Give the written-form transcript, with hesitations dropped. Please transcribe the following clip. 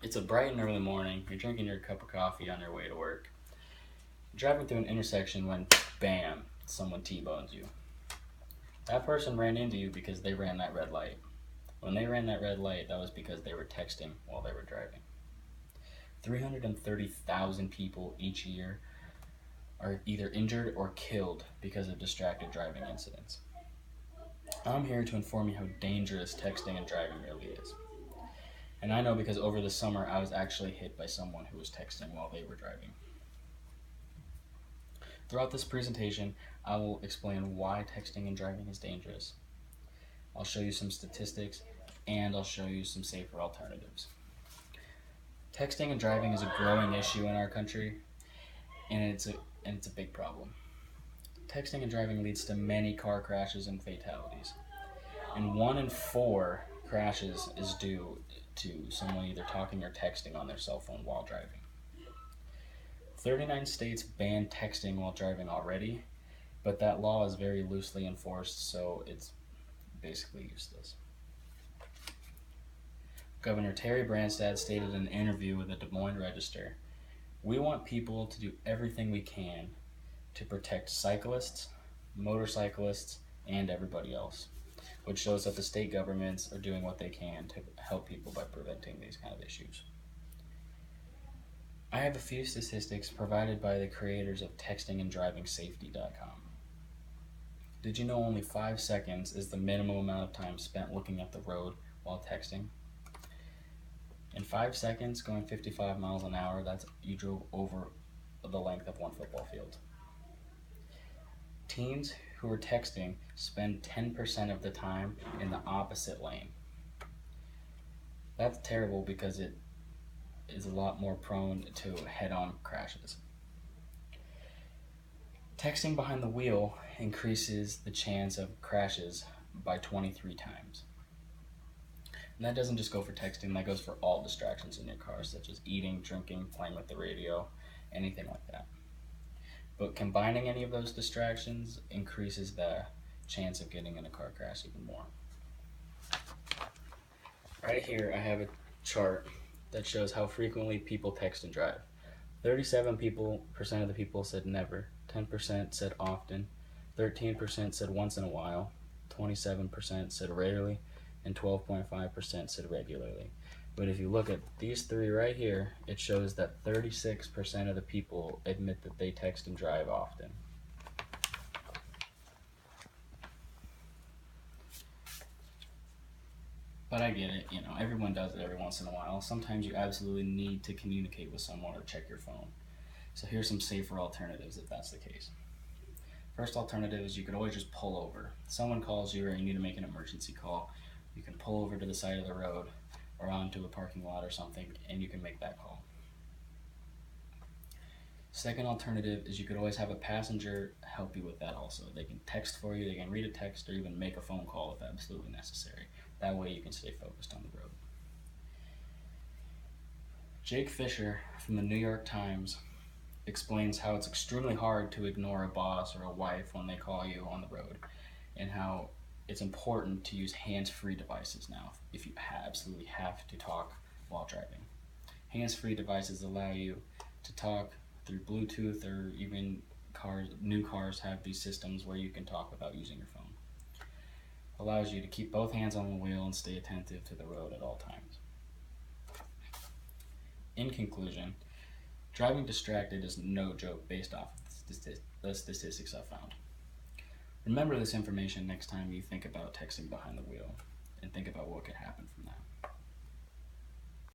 It's a bright and early morning. You're drinking your cup of coffee on your way to work. You're driving through an intersection when, bam, someone T-bones you. That person ran into you because they ran that red light. When they ran that red light, that was because they were texting while they were driving. 330,000 people each year are either injured or killed because of distracted driving incidents. I'm here to inform you how dangerous texting and driving really is. And I know because over the summer I was actually hit by someone who was texting while they were driving. Throughout this presentation, I will explain why texting and driving is dangerous. I'll show you some statistics and I'll show you some safer alternatives. Texting and driving is a growing issue in our country, and it's a big problem. Texting and driving leads to many car crashes and fatalities. And 1 in 4 crashes is due to someone either talking or texting on their cell phone while driving. 39 states ban texting while driving already, but that law is very loosely enforced, so it's basically useless. Governor Terry Branstad stated in an interview with the Des Moines Register, "We want people to do everything we can to protect cyclists, motorcyclists, and everybody else," which shows that the state governments are doing what they can to help people by preventing these kind of issues. I have a few statistics provided by the creators of textinganddrivingsafety.com. Did you know only 5 seconds is the minimum amount of time spent looking at the road while texting? In 5 seconds, going 55 miles an hour, you drove over the length of one football field. Teens who are texting spend 10% of the time in the opposite lane. That's terrible because it is a lot more prone to head-on crashes. Texting behind the wheel increases the chance of crashes by 23 times. And that doesn't just go for texting, that goes for all distractions in your car, such as eating, drinking, playing with the radio, anything like that. But combining any of those distractions increases the chance of getting in a car crash even more. Right here I have a chart that shows how frequently people text and drive. 37% of the people said never, 10% said often, 13% said once in a while, 27% said rarely, and 12.5% said regularly. But if you look at these three right here, it shows that 36% of the people admit that they text and drive often. But I get it, everyone does it every once in a while. Sometimes you absolutely need to communicate with someone or check your phone. So here's some safer alternatives if that's the case. First alternative is you could always just pull over. Someone calls you or you need to make an emergency call. You can pull over to the side of the road or onto a parking lot or something, and you can make that call. Second alternative is you could always have a passenger help you with that also. They can text for you, they can read a text, or even make a phone call if absolutely necessary. That way you can stay focused on the road. Jake Fisher from the New York Times explains how it's extremely hard to ignore a boss or a wife when they call you on the road, and how it's important to use hands-free devices now if you absolutely have to talk while driving. Hands-free devices allow you to talk through Bluetooth, or even new cars have these systems where you can talk without using your phone. Allows you to keep both hands on the wheel and stay attentive to the road at all times. In conclusion, driving distracted is no joke based off of the statistics I've found. Remember this information next time you think about texting behind the wheel, and think about what could happen from that.